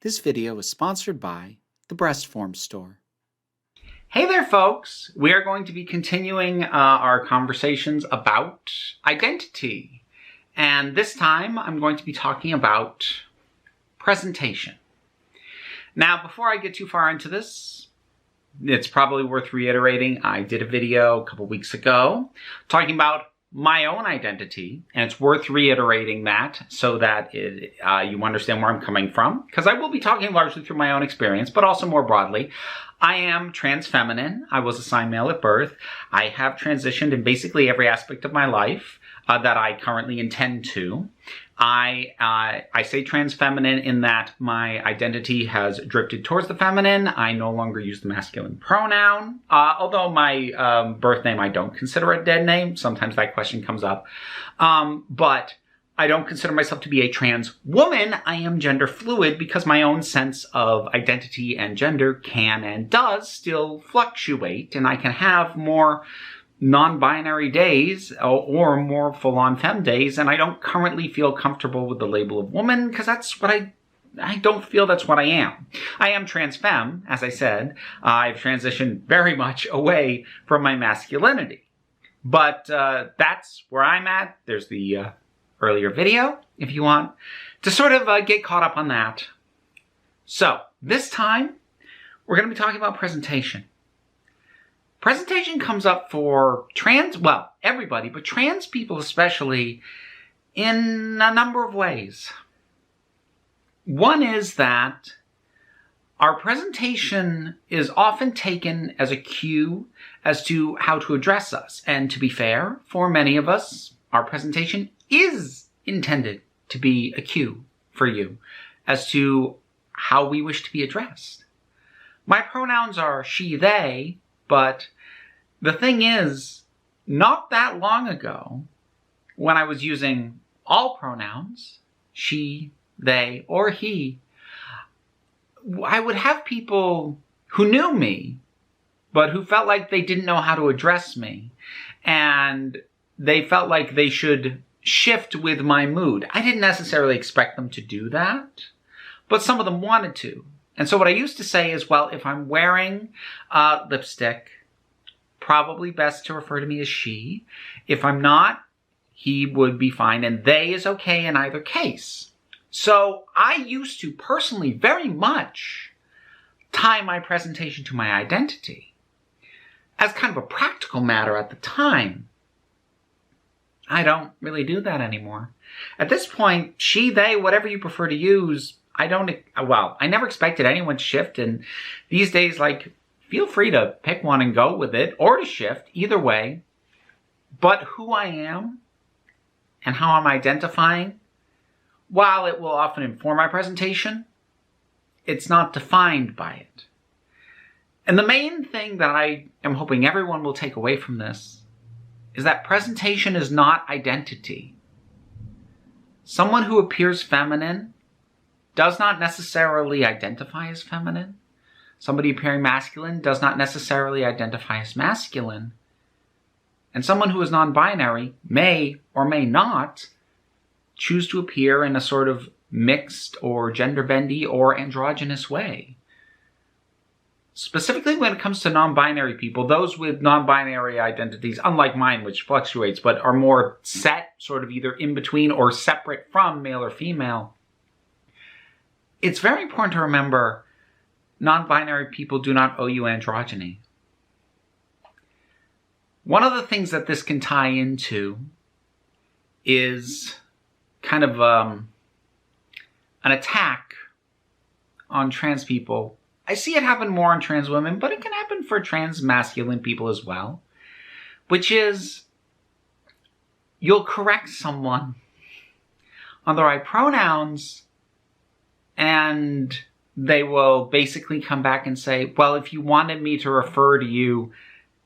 This video is sponsored by the Breast Form Store. Hey there, folks! We are going to be continuing our conversations about identity. And this time, I'm going to be talking about presentation. Now, before I get too far into this, it's probably worth reiterating. I did a video a couple weeks ago talking about my own identity, and it's worth reiterating that so that you understand where I'm coming from, because I will be talking largely through my own experience, but also more broadly. I am trans feminine. I was assigned male at birth. I have transitioned in basically every aspect of my life that I currently intend to. I say trans feminine in that my identity has drifted towards the feminine. I no longer use the masculine pronoun, although my birth name I don't consider a dead name. Sometimes that question comes up. But I don't consider myself to be a trans woman. I am gender fluid because my own sense of identity and gender can and does still fluctuate, and I can have more non-binary days or more full-on femme days, and I don't currently feel comfortable with the label of woman because that's what I don't feel that's what I am. I am trans femme, as I said. I've transitioned very much away from my masculinity. But that's where I'm at. There's the earlier video, if you want to sort of get caught up on that. So, this time, we're going to be talking about presentation. Presentation comes up for everybody, but trans people especially, in a number of ways. One is that our presentation is often taken as a cue as to how to address us. And to be fair, for many of us, our presentation is intended to be a cue for you as to how we wish to be addressed. My pronouns are she, they, but the thing is, not that long ago, when I was using all pronouns, she, they, or he, I would have people who knew me, but who felt like they didn't know how to address me, and they felt like they should shift with my mood. I didn't necessarily expect them to do that, but some of them wanted to. And so what I used to say is, well, if I'm wearing lipstick, probably best to refer to me as she. If I'm not, he would be fine, and they is okay in either case. So I used to personally very much tie my presentation to my identity as kind of a practical matter at the time. I don't really do that anymore. At this point, she, they, whatever you prefer to use, I never expected anyone to shift, and these days, feel free to pick one and go with it, or to shift, either way. But who I am and how I'm identifying, while it will often inform my presentation, it's not defined by it. And the main thing that I am hoping everyone will take away from this is that presentation is not identity. Someone who appears feminine does not necessarily identify as feminine. Somebody appearing masculine does not necessarily identify as masculine. And someone who is non-binary may or may not choose to appear in a sort of mixed or gender-bendy or androgynous way. Specifically when it comes to non-binary people, those with non-binary identities, unlike mine, which fluctuates, but are more set, sort of either in between or separate from male or female, it's very important to remember non-binary people do not owe you androgyny. One of the things that this can tie into is kind of an attack on trans people. I see it happen more on trans women, but it can happen for trans masculine people as well, which is you'll correct someone on the right pronouns, and they will basically come back and say, well, if you wanted me to refer to you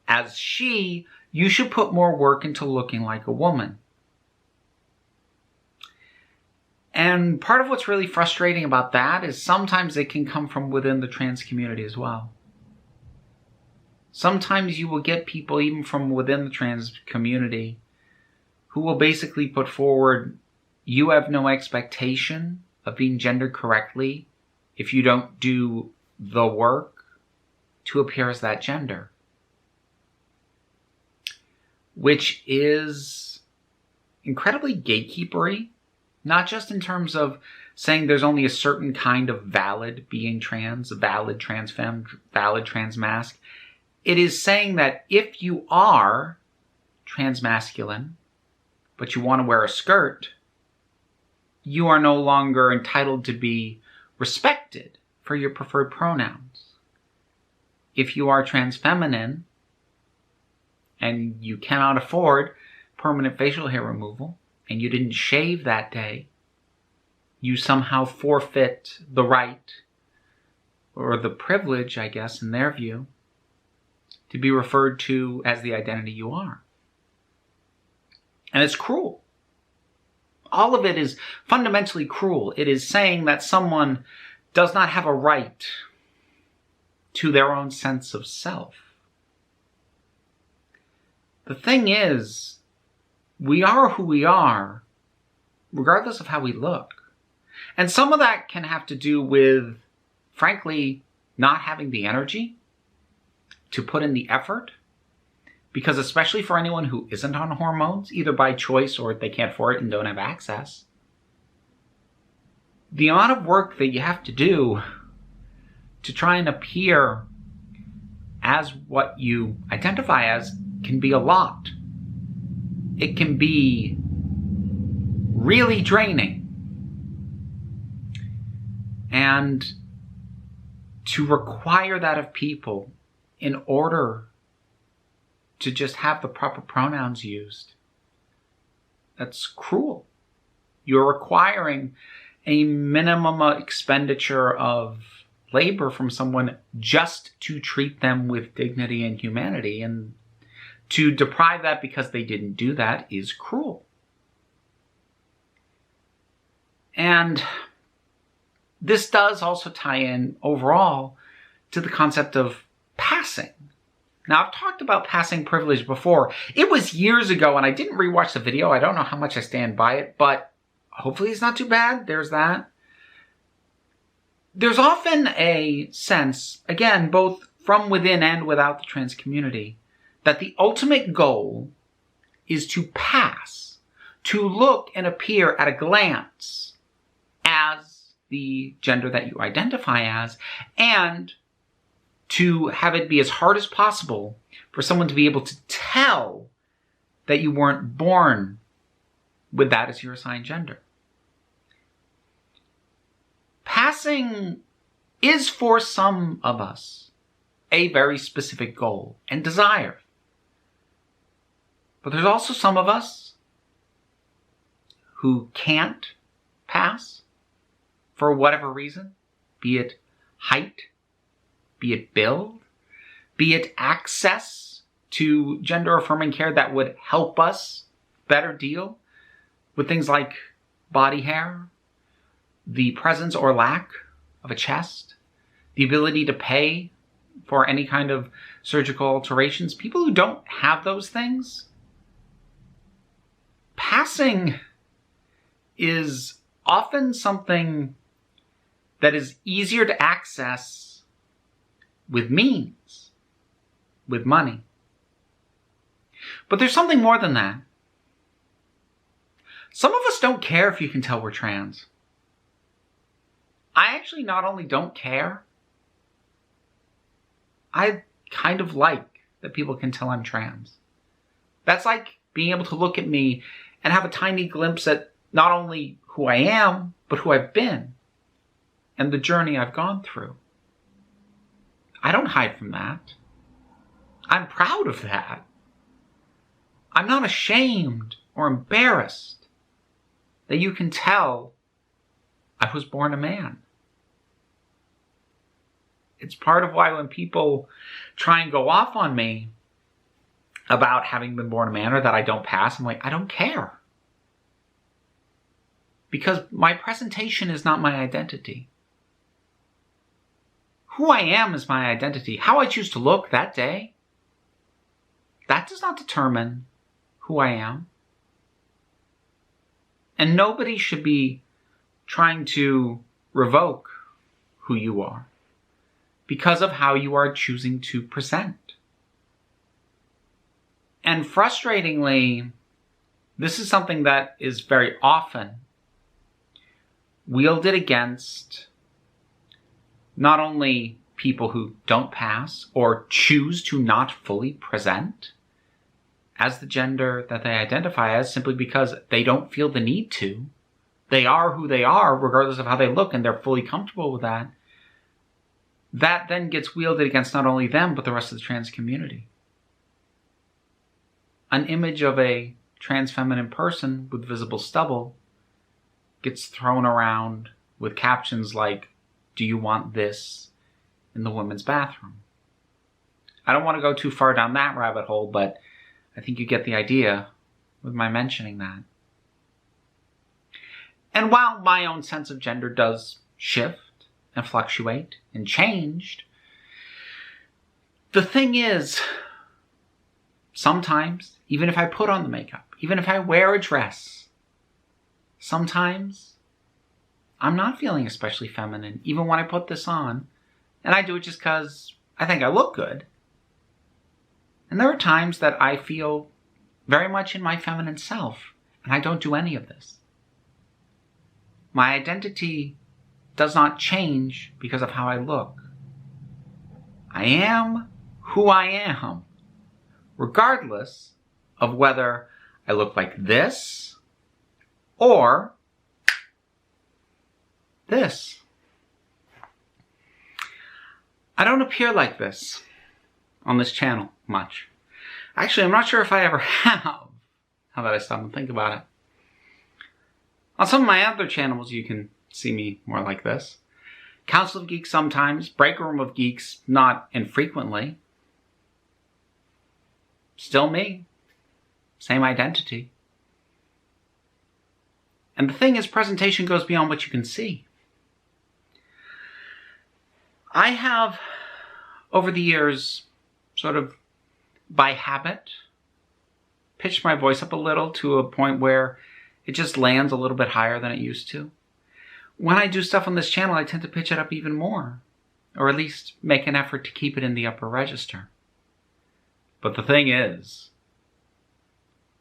as she, you should put more work into looking like a woman. And part of what's really frustrating about that is sometimes it can come from within the trans community as well. Sometimes you will get people even from within the trans community who will basically put forward, you have no expectation of being gendered correctly if you don't do the work to appear as that gender, which is incredibly gatekeepery, not just in terms of saying there's only a certain kind of valid being trans, valid trans femme, valid trans masc. It is saying that if you are transmasculine, but you want to wear a skirt, you are no longer entitled to be respected for your preferred pronouns. If you are transfeminine and you cannot afford permanent facial hair removal and you didn't shave that day, you somehow forfeit the right or the privilege, I guess, in their view, to be referred to as the identity you are. And it's cruel. All of it is fundamentally cruel. It is saying that someone does not have a right to their own sense of self. The thing is, we are who we are, regardless of how we look. And some of that can have to do with, frankly, not having the energy to put in the effort. Because especially for anyone who isn't on hormones, either by choice or they can't afford it and don't have access, the amount of work that you have to do to try and appear as what you identify as can be a lot. It can be really draining. And to require that of people in order to just have the proper pronouns used, that's cruel. You're requiring a minimum expenditure of labor from someone just to treat them with dignity and humanity, and to deprive that because they didn't do that is cruel. And this does also tie in overall to the concept of passing. Now, I've talked about passing privilege before. It was years ago, and I didn't rewatch the video. I don't know how much I stand by it, but hopefully it's not too bad. There's that. There's often a sense, again, both from within and without the trans community, that the ultimate goal is to pass, to look and appear at a glance as the gender that you identify as, and to have it be as hard as possible for someone to be able to tell that you weren't born with that as your assigned gender. Passing is, for some of us, a very specific goal and desire. But there's also some of us who can't pass for whatever reason, be it height, be it build, be it access to gender-affirming care that would help us better deal with things like body hair, the presence or lack of a chest, the ability to pay for any kind of surgical alterations. People who don't have those things, passing is often something that is easier to access with means, with money. But there's something more than that. Some of us don't care if you can tell we're trans. I actually not only don't care, I kind of like that people can tell I'm trans. That's like being able to look at me and have a tiny glimpse at not only who I am, but who I've been and the journey I've gone through. I don't hide from that. I'm proud of that. I'm not ashamed or embarrassed that you can tell I was born a man. It's part of why when people try and go off on me about having been born a man or that I don't pass, I'm like, I don't care. Because my presentation is not my identity. Who I am is my identity. How I choose to look that day, that does not determine who I am. And nobody should be trying to revoke who you are because of how you are choosing to present. And frustratingly, this is something that is very often wielded against not only people who don't pass or choose to not fully present as the gender that they identify as simply because they don't feel the need to. They are who they are regardless of how they look, and they're fully comfortable with that. That then gets wielded against not only them, but the rest of the trans community. An image of a trans feminine person with visible stubble gets thrown around with captions like, "Do you want this in the women's bathroom?" I don't want to go too far down that rabbit hole, but I think you get the idea with my mentioning that. And while my own sense of gender does shift and fluctuate and change, the thing is, sometimes, even if I put on the makeup, even if I wear a dress, sometimes I'm not feeling especially feminine, even when I put this on. And I do it just because I think I look good. And there are times that I feel very much in my feminine self, and I don't do any of this. My identity does not change because of how I look. I am who I am, regardless of whether I look like this or this. I don't appear like this on this channel much. Actually, I'm not sure if I ever have. How about I stop and think about it? On some of my other channels, you can see me more like this. Council of Geeks sometimes, Breaker Room of Geeks not infrequently. Still me. Same identity. And the thing is, presentation goes beyond what you can see. I have, over the years, sort of by habit, pitched my voice up a little to a point where it just lands a little bit higher than it used to. When I do stuff on this channel, I tend to pitch it up even more, or at least make an effort to keep it in the upper register. But the thing is,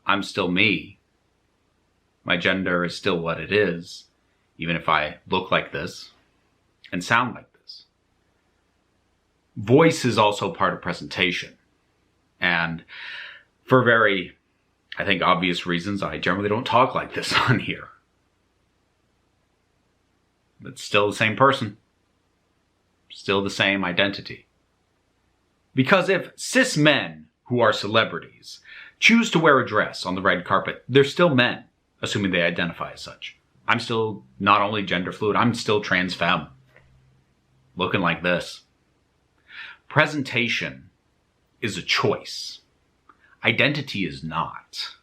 I'm still me. My gender is still what it is, even if I look like this and sound like this. Voice is also part of presentation. And for very, I think, obvious reasons, I generally don't talk like this on here. But still the same person. Still the same identity. Because if cis men who are celebrities choose to wear a dress on the red carpet, they're still men, assuming they identify as such. I'm still not only gender fluid, I'm still trans femme. Looking like this. Presentation is a choice. Identity is not.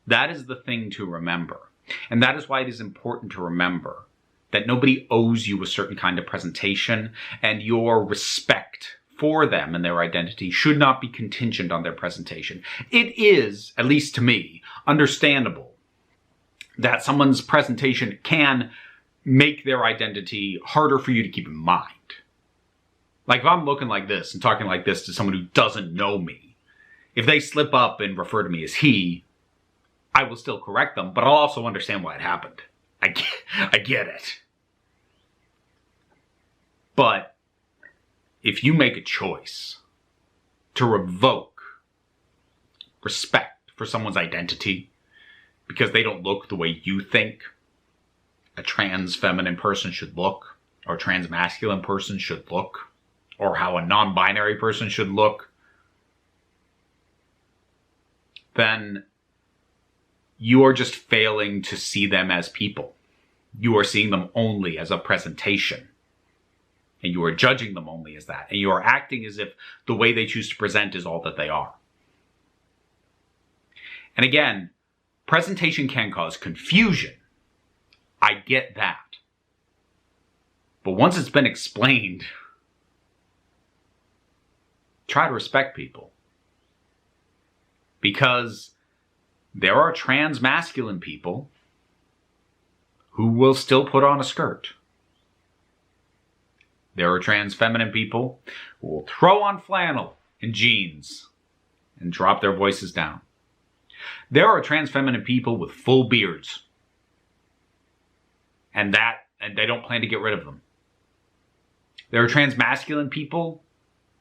That is the thing to remember. And that is why it is important to remember that nobody owes you a certain kind of presentation, and your respect for them and their identity should not be contingent on their presentation. It is, at least to me, understandable that someone's presentation can make their identity harder for you to keep in mind. Like if I'm looking like this and talking like this to someone who doesn't know me, if they slip up and refer to me as he, I will still correct them, but I'll also understand why it happened. I get it. But if you make a choice to revoke respect for someone's identity because they don't look the way you think a trans feminine person should look, or a trans masculine person should look, or how a non-binary person should look, then you are just failing to see them as people. You are seeing them only as a presentation. And you are judging them only as that. And you are acting as if the way they choose to present is all that they are. And again, presentation can cause confusion. I get that. But once it's been explained, try to respect people. Because there are trans masculine people who will still put on a skirt. There are trans feminine people who will throw on flannel and jeans and drop their voices down. There are trans feminine people with full beards, and they don't plan to get rid of them. There are trans masculine people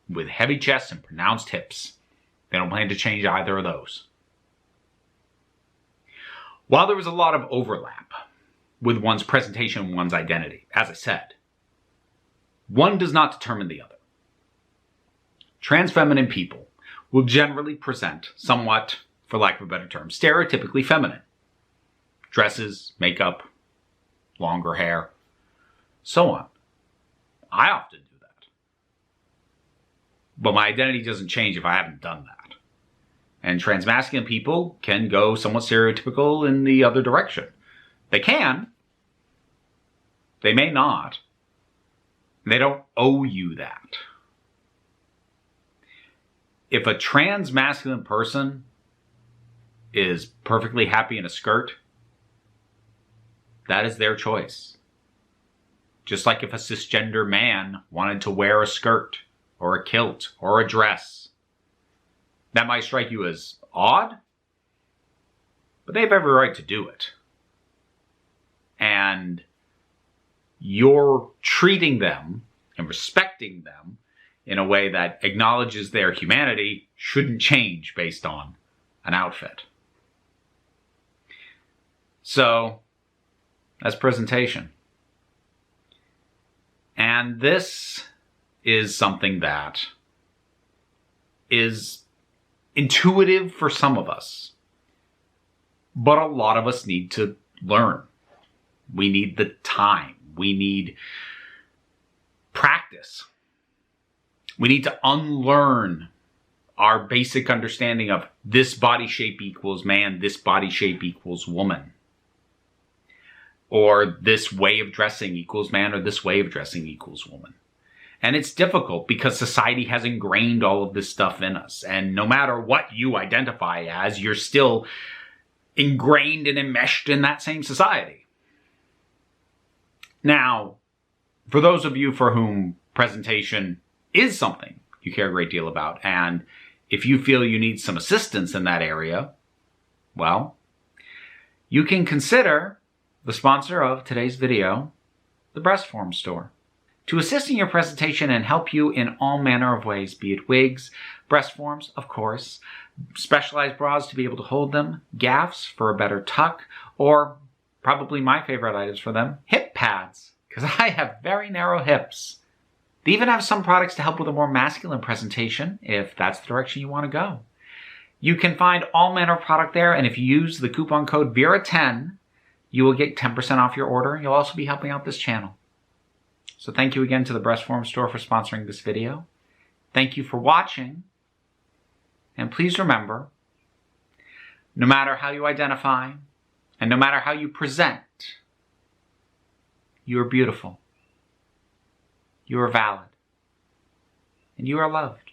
with heavy chests and pronounced hips. They don't plan to change either of those. While there was a lot of overlap with one's presentation and one's identity, as I said, one does not determine the other. Trans feminine people will generally present somewhat, for lack of a better term, stereotypically feminine. Dresses, makeup, longer hair, so on. I often do that. But my identity doesn't change if I haven't done that. And trans masculine people can go somewhat stereotypical in the other direction. They can. They may not. They don't owe you that. If a trans masculine person is perfectly happy in a skirt, that is their choice. Just like if a cisgender man wanted to wear a skirt or a kilt or a dress. That might strike you as odd, but they have every right to do it. And you're treating them and respecting them in a way that acknowledges their humanity shouldn't change based on an outfit. So, that's presentation. And this is something that is intuitive for some of us, but a lot of us need to learn. We need the time. We need practice. We need to unlearn our basic understanding of this body shape equals man, this body shape equals woman. Or this way of dressing equals man, or this way of dressing equals woman. And it's difficult because society has ingrained all of this stuff in us. And no matter what you identify as, you're still ingrained and enmeshed in that same society. Now, for those of you for whom presentation is something you care a great deal about, and if you feel you need some assistance in that area, well, you can consider the sponsor of today's video, the Breast Form Store. To assist in your presentation and help you in all manner of ways, be it wigs, breast forms, of course, specialized bras to be able to hold them, gaffs for a better tuck, or probably my favorite items for them, hip pads, because I have very narrow hips. They even have some products to help with a more masculine presentation, if that's the direction you want to go. You can find all manner of product there, and if you use the coupon code VERA10, you will get 10% off your order. You'll also be helping out this channel. So thank you again to the Breast Form Store for sponsoring this video. Thank you for watching. And please remember, no matter how you identify, and no matter how you present, you are beautiful. You are valid. And you are loved.